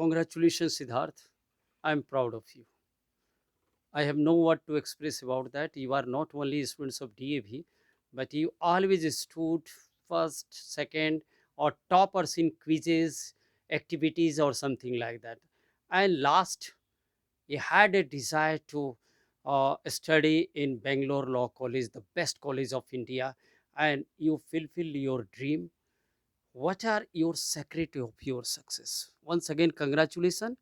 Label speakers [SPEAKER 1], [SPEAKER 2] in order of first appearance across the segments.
[SPEAKER 1] Congratulations, Siddharth. I'm proud of you. I have no word to express about that. You are not only students of DAV, but you always stood first, second, or toppers in quizzes, activities, or something like that. And last, you had a desire to study in Bangalore Law College, the best college of India, and you fulfilled your dream. What are your secret of your success? Once again, congratulations.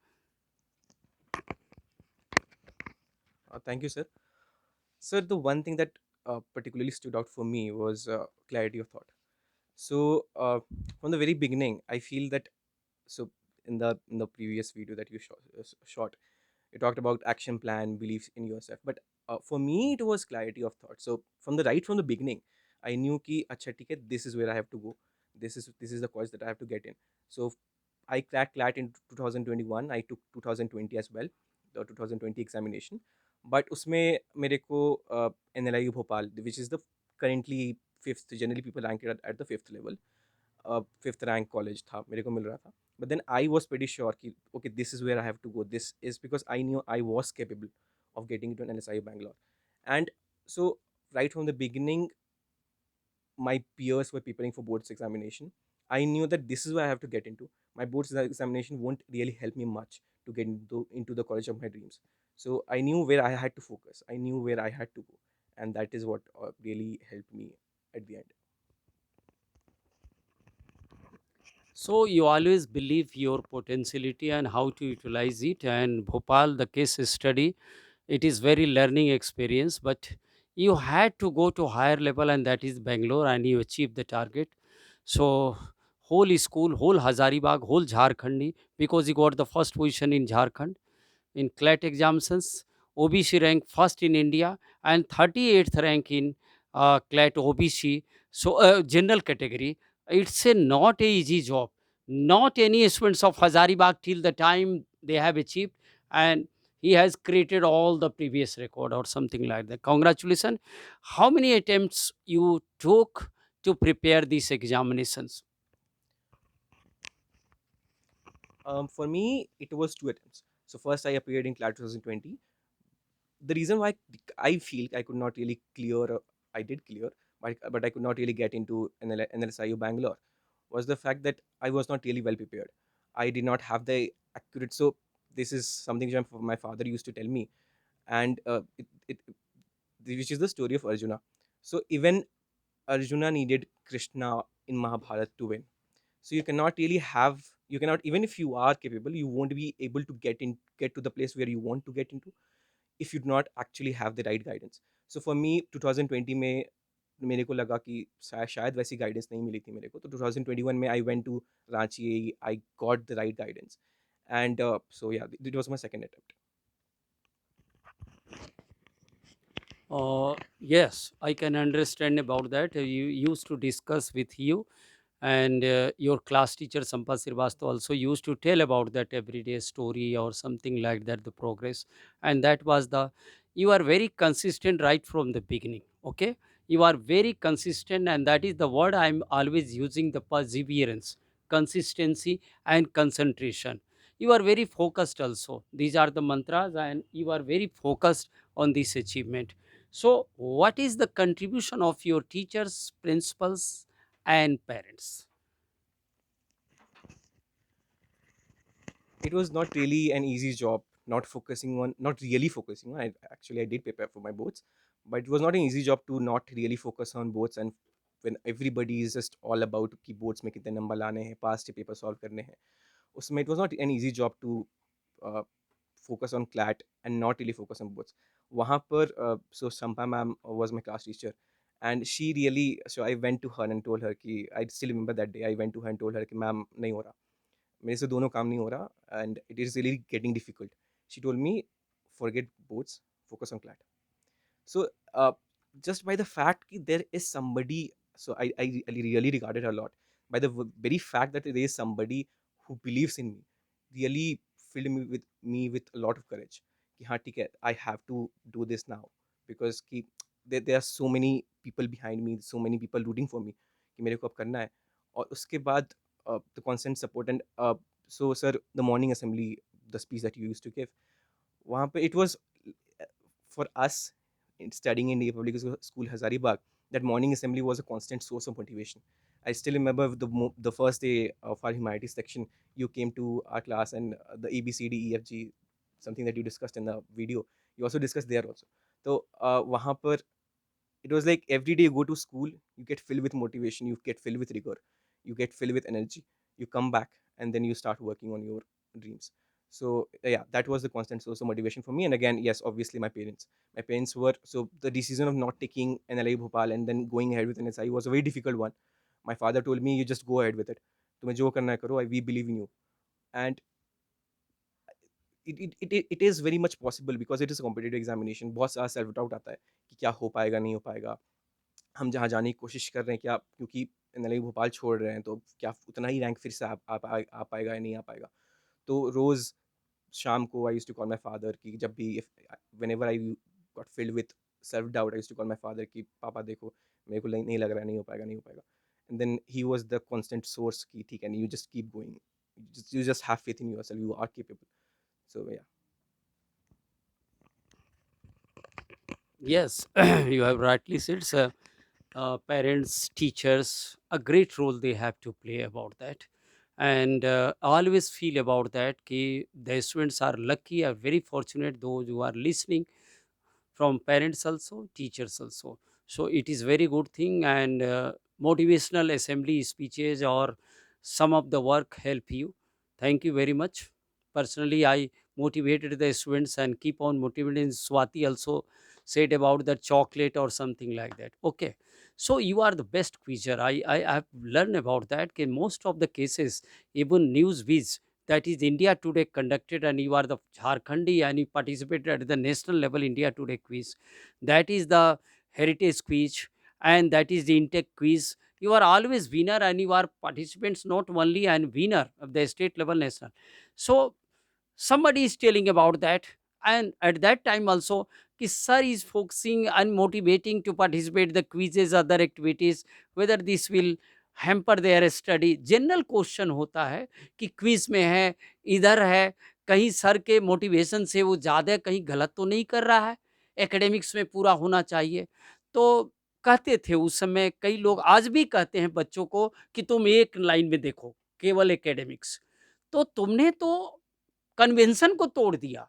[SPEAKER 2] Thank you, sir. Sir, the one thing that particularly stood out for me was clarity of thought. So, from the very beginning, I feel that so in the previous video that you shot, you talked about action plan, beliefs in yourself. But for me, it was clarity of thought. So from the beginning, I knew ki acha theek hai, this is where I have to go. This is the course that I have to get in. So I cracked CLAT in 2021. I took 2020 as well, the 2020 examination. But उसमें मेरे को NLIU Bhopal, which is the currently fifth, generally people rank it at the fifth level, fifth rank college था, मेरे को मिल रहा था. But then I was pretty sure कि okay, this is where I have to go. This is because I knew I was capable of getting into an NSIU Bangalore. And so right from the beginning, my peers were preparing for boards examination. I knew that this is where I have to get into. My boards examination won't really help me much to get into the college of my dreams. So I knew where I had to focus. I knew where I had to go, and that is what really helped me at the end.
[SPEAKER 1] So you always believe your potentiality and how to utilize it. And Bhopal, the case study, it is very learning experience. But you had to go to higher level, and that is Bangalore, and you achieved the target. So whole school, whole Hazaribagh, whole Jharkhandi, because you got the first position in Jharkhand in CLAT examinations, OBC rank first in India and 38th rank in CLAT OBC. So, general category. It's a not a easy job. Not any students of Hazaribagh till the time they have achieved, and he has created all the previous record or something like that. Congratulations. How many attempts you took to prepare these examinations?
[SPEAKER 2] For me, it was two attempts. So first, I appeared in CLAT 2020. The reason why I feel I could not really clear, I did clear, but I could not really get into NLSIU Bangalore was the fact that I was not really well prepared. I did not have the accurate. So this is something which my father used to tell me, and which is the story of Arjuna. So even Arjuna needed Krishna in Mahabharata to win. So you cannot, even if you are capable, you won't be able to get to the place where you want to get into if you do not actually have the right guidance. So for me 2020 में मेरे को लगा कि शायद वैसी guidance नहीं मिली थी मेरे को, तो 2021 में I went to Ranchi, I got the right guidance, and so yeah it was my second attempt.
[SPEAKER 1] Yes, I can understand about that. You used to discuss with you, and your class teacher Sampa Srivastava also used to tell about that everyday story or something like that, the progress. And that was the, you are very consistent right from the beginning. Okay, you are very consistent, and that is the word I'm always using, the perseverance, consistency, and concentration. You are very focused also. These are the mantras, and you are very focused on this achievement. So, what is the contribution of your teachers, principals, and parents?
[SPEAKER 2] It was not really an easy job, not really focusing on. I did prepare for my boards, but it was not an easy job to not really focus on boards. And when everybody is just all about कि boards में कितने number लाने हैं, past paper solve करने हैं, उसमें it was not an easy job to uh, focus on CLAT and not really focus on boards. वहाँ पर so Sampa ma'am was my class teacher, and she really, so I went to her and told her कि I still remember that day. I went to her and told her कि ma'am नहीं हो रहा, मेरे से दोनों काम नहीं हो रहा, and it is really getting difficult. She told me forget boards, focus on CLAT. So just by the fact that there is somebody, so I really regarded her a lot. By the very fact that there is somebody who believes in me really filled me with a lot of courage कि हाँ ठीक है, I have to do this now, because कि there are so many people behind me, so many people rooting for me कि मेरे को अब करना है. और उसके बाद the constant support, and So sir, the morning assembly, the speech that you used to give, वहाँ पे it was for us in studying in the public school Hazaribagh, that morning assembly was a constant source of motivation. I still remember the first day of our humanities section, you came to our class and the ABCDEFG, something that you discussed in the video, you also discussed there also. So वहाँ पर it was like every day you go to school, you get filled with motivation, you get filled with rigor, you get filled with energy, you come back and then you start working on your dreams. So yeah, that was the constant source of motivation for me. And again, yes, obviously my parents were, so the decision of not taking NLA Bhopal and then going ahead with NSI was a very difficult one. My father told me, you just go ahead with it, तुम्हें जो करना है करो, we believe in you. And it is very much possible because it is a competitive examination. बहुत सारा self doubt आता है कि क्या हो पाएगा नहीं हो पाएगा, हम जहाँ जाने की कोशिश कर रहे हैं क्या, क्योंकि एनएलए भोपाल छोड़ रहे हैं तो क्या उतना ही रैंक फिर से आ पाएगा या नहीं आ पाएगा. तो रोज़ शाम को I used to call my father कि जब भी if whenever I got filled with self doubt, I used to call my father कि पापा देखो, मेरे को नहीं लग रहा है, नहीं हो पाएगा, नहीं हो पाएगा. And then he was the constant source कि ठीक है, you just keep going, you just have faith in yourself, you are capable. So yeah.
[SPEAKER 1] Yes, you have rightly said, sir. Parents, teachers, a great role they have to play about that. And I always feel about that ki the students are lucky, are very fortunate, those who are listening from parents also, teachers also. So it is very good thing, and motivational assembly speeches or some of the work help you. Thank you very much. Personally, I motivated the students and keep on motivating. Swati also said about the chocolate or something like that. Okay, so you are the best quizzer. I have learned about that. In most of the cases, even news viz, that is India Today conducted, and you are the Jharkhandi and you participated at the national level India Today quiz. That is the heritage quiz, and that is the intake quiz. You are always winner, and you are participants not only and winner of the state level national. So somebody is telling about that, and at that time also ki sir is focusing and motivating to participate the quizzes, other activities, whether this will hamper their study. General question होता है कि quiz में है, इधर है, कहीं sir के motivation से वो ज़्यादा कहीं गलत तो नहीं कर रहा है, एकेडमिक्स में पूरा होना चाहिए. तो कहते थे उस समय, कई लोग आज भी कहते हैं बच्चों को कि तुम एक लाइन में देखो, केवल एकेडमिक्स. तो तुमने तो कन्वेंशन को तोड़ दिया.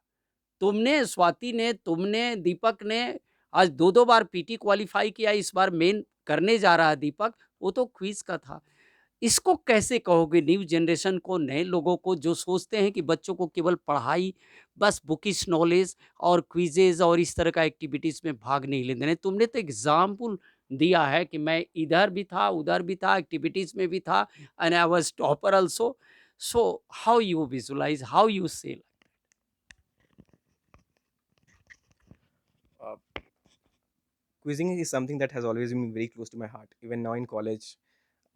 [SPEAKER 1] तुमने, स्वाति ने, तुमने, दीपक ने आज 2-2 बार पीटी क्वालीफाई किया, इस बार मेन करने जा रहा है दीपक, वो तो क्विज़ का था. इसको कैसे कहोगे न्यू जनरेशन को, नए लोगों को जो सोचते हैं कि बच्चों को केवल पढ़ाई, बस बुकिश नॉलेज और क्विज़ेज़ और इस तरह का एक्टिविटीज़ में भाग नहीं लेने दें. तुमने तो एग्ज़ाम्पल दिया है कि मैं इधर भी था, उधर भी था, एक्टिविटीज़ में भी था, and I was topper also. So how you visualise, how you से?
[SPEAKER 2] Uh, Quizzing is something that has always been very close to my heart. Even now in college,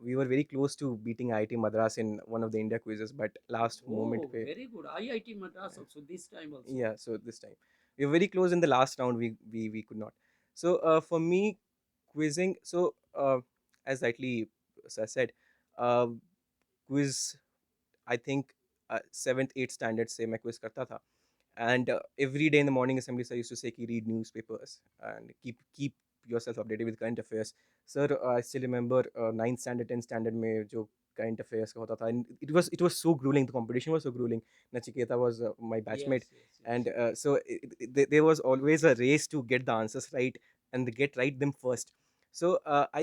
[SPEAKER 2] we were very close to beating IIT Madras in one of the India quizzes, but last moment,
[SPEAKER 1] Oh,
[SPEAKER 2] pe,
[SPEAKER 1] very good. IIT Madras also, this time also.
[SPEAKER 2] yeah. So this time we were very close in the last round. We could not. So for me, quizzing. So as rightly sir said, uh, quiz. I think seventh, eighth standard से मैं quiz करता था. And every day in the morning assembly, sir used to say, "Ki read newspapers and keep yourself updated with current affairs." Sir, I still remember ninth standard, 10th standard में जो current affairs का होता था, and it was so grueling. The competition was so grueling. Nachiketa was my batchmate,
[SPEAKER 1] Yes, yes,
[SPEAKER 2] and
[SPEAKER 1] yes.
[SPEAKER 2] so there was always a race to get the answers right and get right them first. So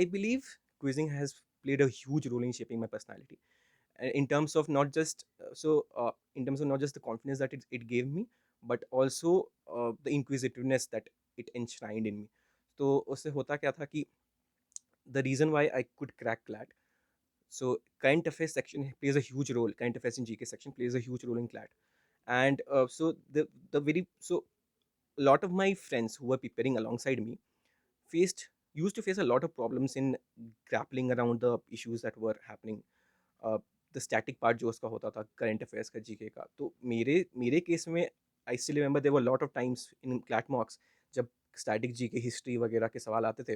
[SPEAKER 2] I believe quizzing has played a huge role in shaping my personality in terms of not just in terms of not just the confidence that it gave me, but also the inquisitiveness that it enshrined in me. तो उससे होता क्या था कि the reason why I could crack CLAT, so current affairs section plays a huge role, current affairs in GK section plays a huge role in CLAT. And so the very so a lot of my friends who were preparing alongside me faced used to face a lot of problems in grappling around the issues that were happening. The static part जो उसका होता था current affairs का GK का, तो मेरे case में I still remember there were lot of times in CLAT mocks जब स्टैटिक जीके हिस्ट्री वगैरह के सवाल आते थे,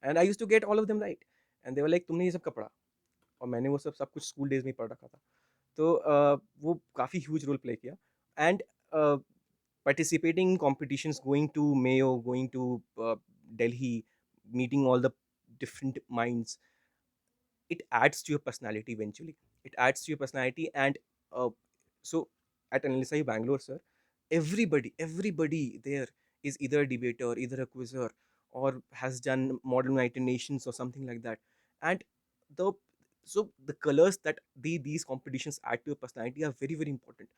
[SPEAKER 2] and I used to get all of them right, and they were like तुमने ये सब कब पढ़ा, और मैंने वो सब कुछ स्कूल डेज में ही पढ़ रखा था. तो वो काफ़ी ह्यूज रोल प्ले किया। And participating in competitions, going to Mayo, going to Delhi, meeting all the different minds, it adds to your personality eventually. It adds to your personality. And uh, so at NLSI Bangalore, sir, everybody there is either a debater, either a quizzer, or has done Model United Nations or something like that. And the so the colors that these competitions add to your personality are very, very important.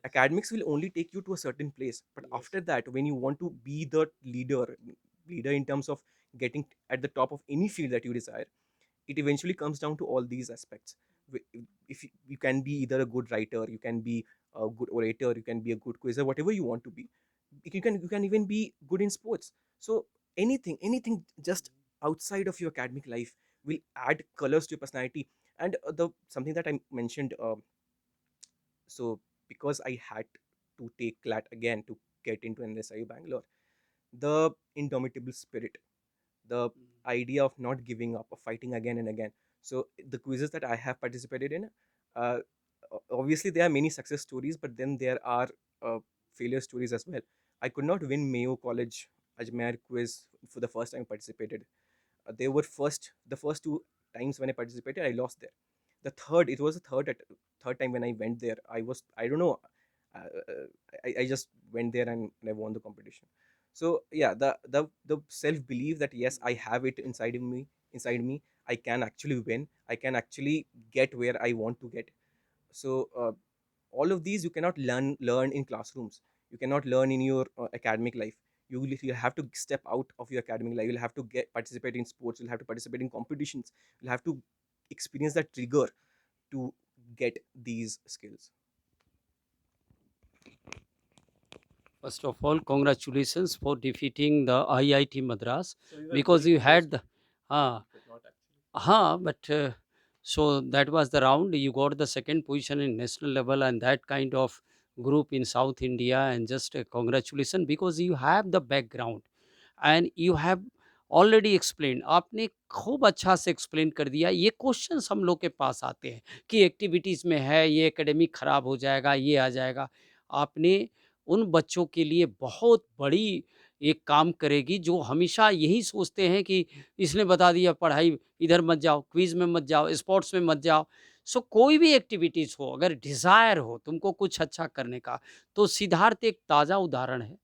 [SPEAKER 2] Academics will only take you to a certain place, but after that, when you want to be the leader in terms of getting at the top of any field that you desire, it eventually comes down to all these aspects. If you can be either a good writer, you can be a good orator, you can be a good quizzer, whatever you want to be. You can even be good in sports. So anything just outside of your academic life will add colors to your personality. And the something that I mentioned, so because I had to take CLAT again to get into NSIU Bangalore, the indomitable spirit, the idea of not giving up, of fighting again and again. So the quizzes that I have participated in, uh, obviously there are many success stories, but then there are failure stories as well. I could not win Mayo College Ajmer quiz for the first time I participated. They were the first two times when I participated, I lost there. The third, it was the third time when I went there. I don't know. I just went there and I won the competition. So yeah, the self belief that yes, I have it inside me. I can actually win. I can actually get where I want to get. So all of these you cannot learn in classrooms. You cannot learn in your academic life. You have to step out of your academic life. You'll have to get participate in sports. You'll have to participate in competitions. You'll have to experience that trigger to get these skills.
[SPEAKER 1] First of all, congratulations for defeating the IIT Madras,
[SPEAKER 2] So we were
[SPEAKER 1] because
[SPEAKER 2] very
[SPEAKER 1] you
[SPEAKER 2] close
[SPEAKER 1] had
[SPEAKER 2] to,
[SPEAKER 1] the uh,
[SPEAKER 2] but not actually.
[SPEAKER 1] but so that was the round. You got the second position in national level and that kind of group in South India, and just congratulations, because you have the background and you have already explain, आपने खूब अच्छा से explain कर दिया। ये questions हम लोग के पास आते हैं कि एक्टिविटीज़ में है, ये एकेडमिक ख़राब हो जाएगा, ये आ जाएगा। आपने उन बच्चों के लिए बहुत बड़ी एक काम करेगी जो हमेशा यही सोचते हैं कि इसने बता दिया पढ़ाई इधर मत जाओ, क्विज़ में मत जाओ, स्पोर्ट्स में मत जाओ। सो कोई भी एक्टिविटीज़ हो, अगर डिज़ायर हो तुमको कुछ अच्छा करने का, तो सिद्धार्थ एक ताज़ा उदाहरण है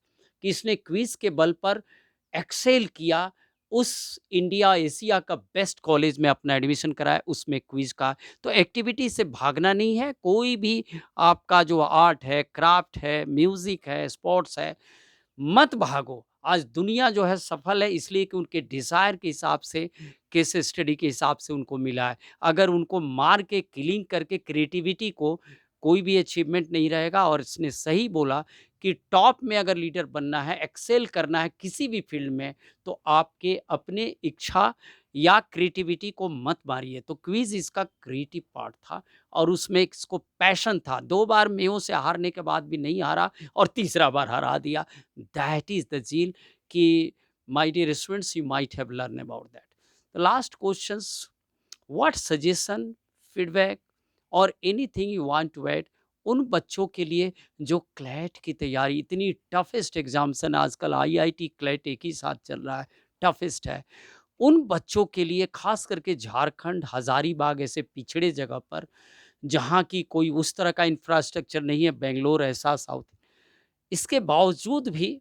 [SPEAKER 1] कि इसने क्विज़ के बल पर एक्सेल किया, उस इंडिया एशिया का बेस्ट कॉलेज में अपना एडमिशन कराया, उसमें क्विज़ का। तो एक्टिविटी से भागना नहीं है, कोई भी आपका जो आर्ट है, क्राफ्ट है, म्यूज़िक है, स्पोर्ट्स है, मत भागो। आज दुनिया जो है सफल है इसलिए कि उनके डिज़ायर के हिसाब से, केस स्टडी के हिसाब से उनको मिला है। अगर उनको मार के किलिंग करके क्रिएटिविटी को, कोई भी अचीवमेंट नहीं रहेगा। और इसने सही बोला कि टॉप में अगर लीडर बनना है, एक्सेल करना है किसी भी फ़ील्ड में, तो आपके अपने इच्छा या क्रिएटिविटी को मत मारिए। तो क्विज़ इसका क्रिएटिव पार्ट था और उसमें इसको पैशन था। 2 बार मेयो से हारने के बाद भी नहीं हारा और तीसरा बार हरा दिया। That is the zeal कि my dear students, you might have learned about that. The last questions, what suggestion, feedback और anything you want to add उन बच्चों के लिए जो क्लैट की तैयारी, इतनी टफेस्ट एग्जाम्सन आजकल आईआईटी क्लैट एक ही साथ चल रहा है, टफेस्ट है। उन बच्चों के लिए खास करके झारखंड, हजारीबाग ऐसे पिछड़े जगह पर, जहाँ की कोई उस तरह का इंफ्रास्ट्रक्चर नहीं है, बेंगलोर ऐसा साउथ, इसके बावजूद भी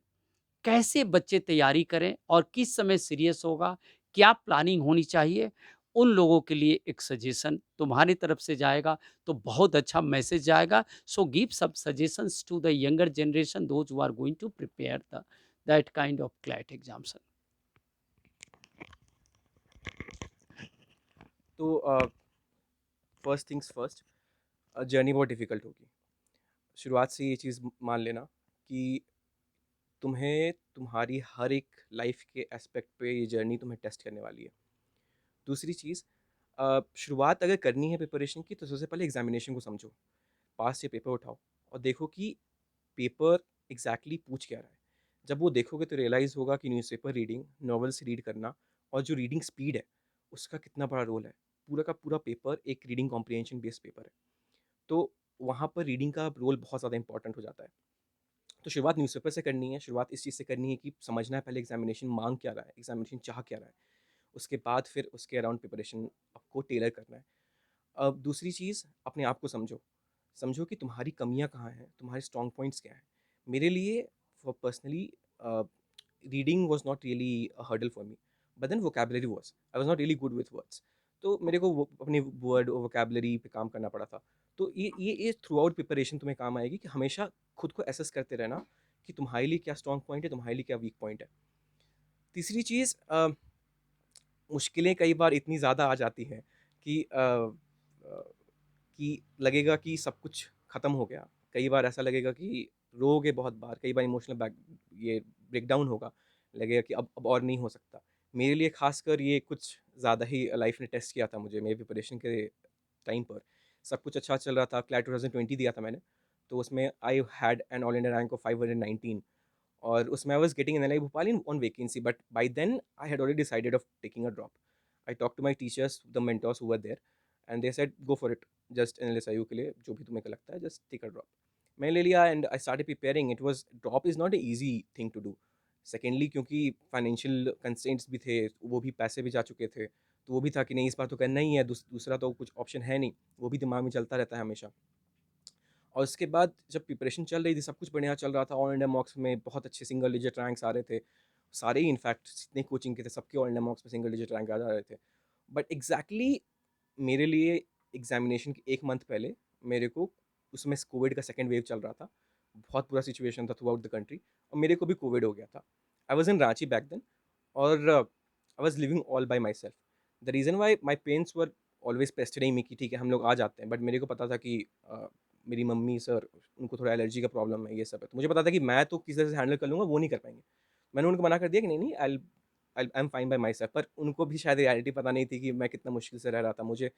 [SPEAKER 1] कैसे बच्चे तैयारी करें और किस समय सीरियस होगा, क्या प्लानिंग होनी चाहिए, उन लोगों के लिए एक सजेशन तुम्हारी तरफ से जाएगा तो बहुत अच्छा मैसेज जाएगा। सो गिव सब suggestions to the younger generation, those who are going to prepare the that kind of CLAT exams.
[SPEAKER 2] तो फर्स्ट थिंग्स फर्स्ट, जर्नी बहुत डिफिकल्ट होगी। शुरुआत से ये चीज़ मान लेना कि तुम्हें तुम्हारी हर एक लाइफ के एस्पेक्ट पे ये जर्नी तुम्हें टेस्ट करने वाली है। दूसरी चीज़, शुरुआत अगर करनी है प्रिपरेशन की, तो सबसे पहले एग्जामिनेशन को समझो। पास से पेपर उठाओ और देखो कि पेपर एग्जैक्टली पूछ क्या रहा है। जब वो देखोगे तो रियलाइज़ होगा कि न्यूज़पेपर रीडिंग, नॉवेल्स रीड करना और जो रीडिंग स्पीड है उसका कितना बड़ा रोल है। पूरा का पूरा पेपर एक रीडिंग कॉम्प्रिहेंशन बेस्ड पेपर है। तो वहाँ पर रीडिंग का रोल बहुत ज़्यादा इंपॉर्टेंट हो जाता है। तो शुरुआत न्यूज़पेपर से करनी है, शुरुआत इस चीज़ से करनी है कि समझना है पहले एग्ज़ामिनेशन माँग क्या रहा है, एग्ज़ामिनेशन चाह क्या रहा है। उसके बाद फिर उसके अराउंड प्रिपरेशन आपको टेलर करना है। अब दूसरी चीज़, अपने आप को समझो। समझो कि तुम्हारी कमियाँ कहाँ हैं, तुम्हारे स्ट्रॉन्ग पॉइंट्स क्या हैं। मेरे लिए for personally reading was not really a hurdle for me, but then vocabulary was. I was not really good with words. तो मेरे को वो अपने वर्ड और वोकैब्युलरी पे काम करना पड़ा था। तो ये थ्रू आउट प्रिपरेशन तुम्हें काम आएगी कि हमेशा खुद को एसेस करते रहना कि तुम्हारे लिए क्या स्ट्रॉन्ग पॉइंट है, तुम्हारे लिए क्या वीक पॉइंट है। तीसरी चीज़, मुश्किलें कई बार इतनी ज़्यादा आ जाती हैं कि कि लगेगा कि सब कुछ ख़त्म हो गया। कई बार ऐसा लगेगा कि रोओगे बहुत बार, कई बार इमोशनल ये ब्रेकडाउन होगा, लगेगा कि अब और नहीं हो सकता। मेरे लिए ख़ासकर ये कुछ ज़्यादा ही लाइफ़ ने टेस्ट किया था मुझे मेरी प्रिपरेशन के टाइम पर। सब कुछ अच्छा चल रहा था, क्लैट 2020 दिया था मैंने, तो उसमें I had an all India rank of 519, और उसमें I was getting N L I Bhopal in on vacancy, but by then I had already decided of taking a drop. I talk to my teachers, the mentors who were there, and they said go for it, just NLSIU के लिए जो भी तुम्हें को लगता है, just take a drop. मैंने ले लिया and I started preparing. It was, drop is not a easy thing to do. Secondly क्योंकि फाइनेंशियल कंस्ट्रेंट्स भी थे, वो भी पैसे भी जा चुके थे, तो वो भी था कि नहीं इस बार तो करना ही है, दूसरा तो कुछ ऑप्शन है नहीं, वो भी दिमाग में चलता रहता है हमेशा। और उसके बाद जब प्रिपरेशन चल रही थी, सब कुछ बढ़िया चल रहा था, ऑल इंडिया मॉक्स में बहुत अच्छे सिंगल डिजिट रैंक्स आ रहे थे, सारे ही इनफैक्ट जितने कोचिंग के थे सबके ऑल इंडिया मॉक्स में सिंगल डिजिट रैंक आ जा रहे थे। बट एग्जैक्टली मेरे लिए एग्जामिनेशन के एक मंथ पहले मेरे को, उसमें कोविड का सेकेंड वेव चल रहा था, बहुत बुरा सिचुएशन था थ्रू आउट द कंट्री, और मेरे को भी कोविड हो गया था। I was in Ranchi back then, और I was living all by myself. The reason why my parents were always pestering me कि ठीक है हम लोग आ जाते हैं, बट मेरे को पता था कि मेरी मम्मी सर, उनको थोड़ा एलर्जी का प्रॉब्लम है, ये सब है, तो मुझे पता था कि मैं तो किसी तरह से हैंडल कर लूँगा, वो नहीं कर पाएंगे। मैंने उनको मना कर दिया कि नहीं नहीं, I am fine bye my self. पर उनको भी शायद रियलिटी पता नहीं थी कि मैं कितना मुश्किल से रह रहा था। मुझे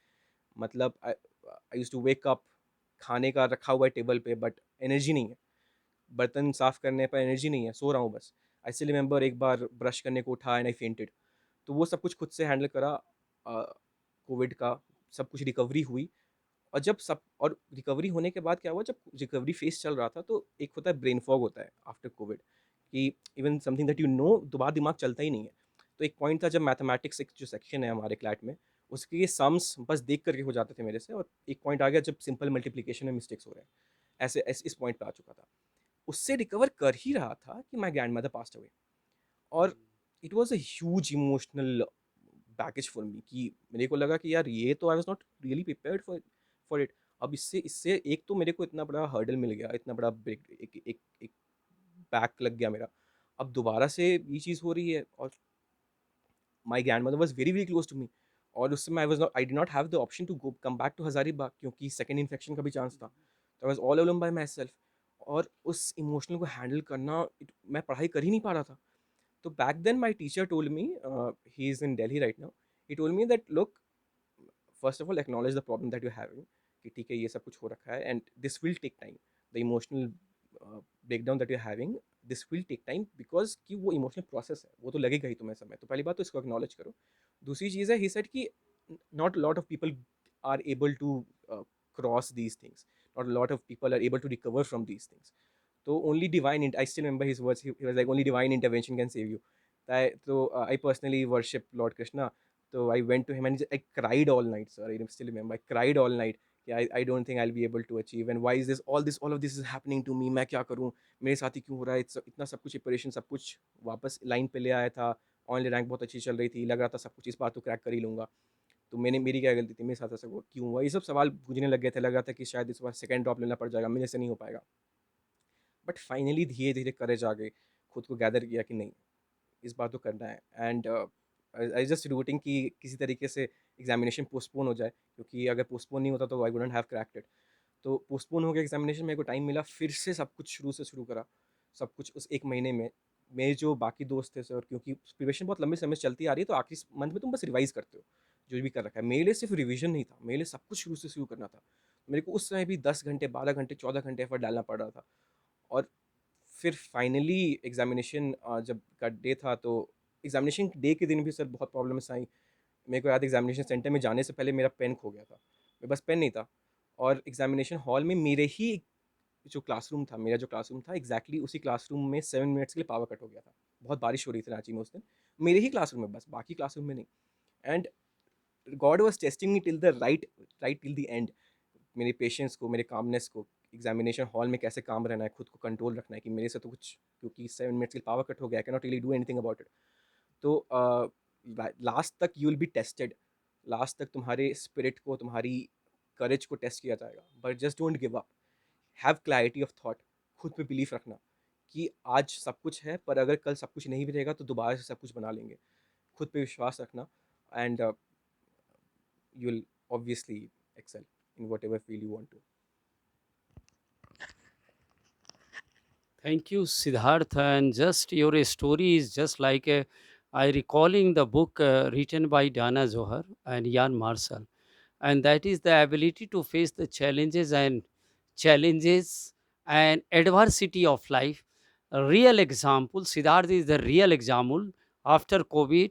[SPEAKER 2] मतलब I used to wake up, खाने का रखा हुआ है टेबल पे, बट एनर्जी नहीं है, बर्तन साफ करने पर एनर्जी नहीं है, सो रहा हूँ बस। आई स्टिल रिमेंबर एक बार ब्रश करने को उठा एंड आई फेंटेड। तो वो सब कुछ खुद से हैंडल करा, कोविड का सब कुछ रिकवरी हुई। और जब सब और रिकवरी होने के बाद क्या हुआ, जब रिकवरी फेस चल रहा था, तो एक होता है ब्रेन फॉग होता है आफ्टर कोविड, कि even something that you know दोबारा दिमाग चलता ही नहीं है। तो एक पॉइंट था जब मैथमेटिक्स एक जो सेक्शन है हमारे क्लैट में, उसके ये सम्स बस देख करके हो जाते थे मेरे से, और एक पॉइंट आ गया जब सिंपल मल्टीप्लिकेशन में मिस्टेक्स हो रहे हैं, ऐसे इस पॉइंट पे आ चुका था। उससे रिकवर कर ही रहा था कि my grandmother passed away, और it was a huge emotional baggage for me, कि मेरे को लगा कि यार ये तो I was not really prepared for it. अब इससे इससे एक तो मेरे को इतना बड़ा हर्डल मिल गया, इतना बड़ा ब्रेक, एक बैक लग गया मेरा। अब दोबारा से ये चीज़ हो रही है, और my grandmother was very very close to me, और उस समय I did not have the option to go come back to Hazaribagh, क्योंकि सेकेंड इन्फेक्शन का भी चांस था। तो I was all alone by myself, और उस इमोशनल को हैंडल करना, मैं पढ़ाई कर ही नहीं पा रहा था। तो back then my teacher told me, he is in Delhi right now, he told me that look, first of all acknowledge the problem that you're having, कि ठीक है ये सब कुछ हो रखा है, and this will take time, the emotional breakdown that you're having, this will take time, because कि वो emotional process है, वो तो लगेगा ही तुम्हें समय। तो पहली बात तो इसको acknowledge करो। दूसरी चीज़ है, he said कि not a lot of people are able to cross these things, not a lot of people are able to recover from these things, तो only divine, I still remember his words, he was like only divine intervention can save you. तो I personally worship Lord Krishna, तो I went to him and I cried all night sir, I still remember, I cried all night कि I don't think I will be able to achieve, and why is this all of this is happening to me, मैं क्या करूँ, मेरे साथ ही क्यों हो रहा है, इतना सब कुछ प्रिपरेशन सब कुछ वापस लाइन पे ले आया था, ऑनलाइन रैंक बहुत अच्छी चल रही थी, लग रहा था सब कुछ इस बार तो क्रैक कर ही लूँगा, तो मेरी क्या गलती थी, मेरे साथ ऐसा क्यों हुआ, ये सब सवाल गूंजने लग गए थे, लग रहा था कि शायद इस बार सेकंड ड्रॉप लेना पड़ जाएगा, मेरे से नहीं हो पाएगा। बट फाइनली धीरे धीरे करेज आ गई, खुद को गैदर किया कि नहीं इस बार तो करना है, एंड आई जस्ट रूटिंग कि किसी तरीके से एग्जामिनेशन पोस्टपोन हो जाए, क्योंकि अगर पोस्टपोन नहीं होता तो I wouldn't have cracked it. तो पोस्टपोन हो गया एग्जामिनेशन, मेरे को टाइम मिला, फिर से सब कुछ शुरू से शुरू करा, सब कुछ उस एक महीने में। मेरे जो बाकी दोस्त थे सर, क्योंकि प्रिपरेशन बहुत लंबे समय से चलती आ रही है, तो आखिरी मंथ में तुम बस रिवाइज करते हो जो भी कर रखा है। मेरे लिए सिर्फ रिवीजन नहीं था, मेरे लिए सब कुछ शुरू से शुरू करना था। मेरे को उस समय भी 10 घंटे 12 घंटे 14 घंटे एफर्ट डालना पड़ रहा था। और फिर फाइनली एग्जामिनेशन जब का डे था, तो एग्जामिनेशन डे के दिन भी सर बहुत प्रॉब्लम्स आई। मेरे को याद है एग्जामिनेशन सेंटर में जाने से पहले मेरा पेन खो गया था, मेरे पास पेन नहीं था। और एग्जामिनेशन हॉल में मेरे ही जो क्लासरूम था, मेरा जो क्लासरूम था एग्जैक्टली उसी क्लासरूम में 7 मिनट्स के लिए पावर कट हो गया था। बहुत बारिश हो रही थी रांची में उस दिन, मेरे ही क्लासरूम में, बस बाकी क्लासरूम में नहीं। And God was testing me till the right till the end, मेरे पेशेंस को, मेरे कामनेस को, एग्जामिनेशन हॉल में कैसे काम रहना है, खुद को कंट्रोल रखना है कि मेरे से तो कुछ, क्योंकि 7 मिनट्स के पावर कट हो गया, I can not really do anything about it. तो लास्ट तक you will be tested, last तक तुम्हारे स्पिरिट को, तुम्हारी करेज को टेस्ट किया जाएगा, but just don't give up. Have clarity of thought, खुद पे बिलीफ रखना कि आज सब कुछ है, पर अगर कल सब कुछ नहीं भी रहेगा तो दोबारा से सब कुछ बना लेंगे। खुद पे विश्वास रखना, and you will obviously excel in whatever field you want to.
[SPEAKER 1] Thank you, Siddharth. And just your story is just like I recalling the book written by Dana Zohar and Jan Marshall, and that is the ability to face the challenges and adversity of life. A real example, Siddharth is the real example after COVID.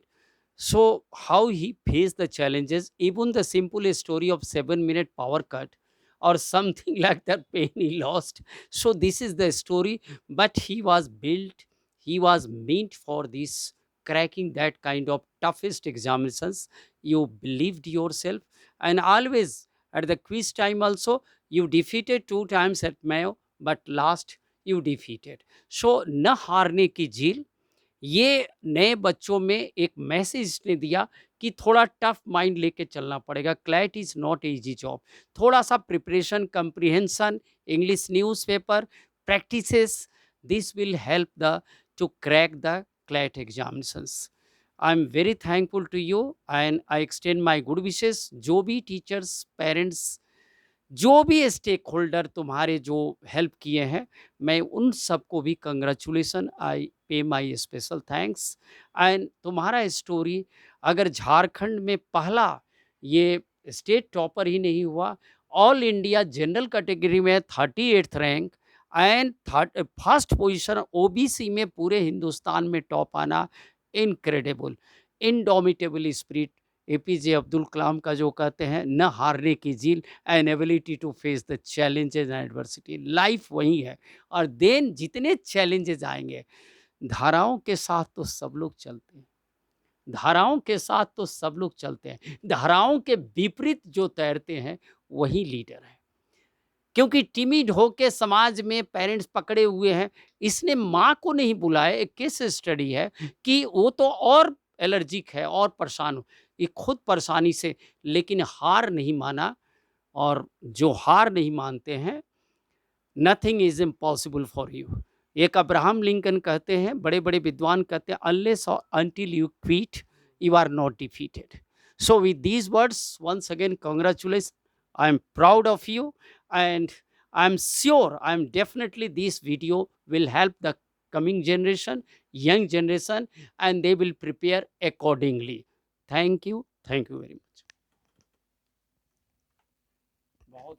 [SPEAKER 1] So how he faced the challenges, even the simple story of 7 minute power cut or something like that pain he lost. So this is the story, but he was built, he was meant for this, cracking that kind of toughest examinations. You believed yourself, and always at the quiz time also you defeated 2 times at Mayo, but last you defeated. So न हारने की झील, ये नए बच्चों में एक message इसने दिया कि थोड़ा टफ माइंड लेके चलना पड़ेगा। CLAT is not easy job. थोड़ा सा preparation, comprehension, English newspaper, practices, this will help the to crack the CLAT examinations. I am very thankful to you and I extend my good wishes. जो भी teachers, parents, जो भी stake holder तुम्हारे जो help किए हैं, मैं उन सबको भी कंग्रेचुलेशन, आई पे माई स्पेशल थैंक्स। एंड तुम्हारा स्टोरी अगर झारखंड में पहला ये स्टेट टॉपर ही नहीं हुआ, ऑल इंडिया जनरल कैटेगरी में 38th rank and third first position OBC में पूरे हिंदुस्तान में टॉप आना, incredible, indomitable spirit. APJ Abdul Kalam का जो कहते हैं न हारने की झील, an ability to face the challenges and adversity, life वही है। और देन जितने चैलेंजेस आएंगे, धाराओं के साथ तो सब लोग चलते हैं, धाराओं के साथ तो सब लोग चलते हैं, धाराओं के विपरीत जो तैरते हैं वही लीडर है। क्योंकि टिमिड होके समाज में पेरेंट्स पकड़े हुए हैं, इसने माँ को नहीं बुलाया। एक केस स्टडी है कि वो तो और एलर्जिक है और परेशान हो, ये खुद परेशानी से, लेकिन हार नहीं माना। और जो हार नहीं मानते हैं, nothing is impossible for you. एक अब्राहम लिंकन कहते हैं, बड़े बड़े विद्वान कहते हैं, अनलेस और until you quit you are not defeated. So with these words once again congratulation, I am proud of you, and I'm sure, I'm definitely, this video will help the coming generation, young generation, and they will prepare accordingly. Thank you very much.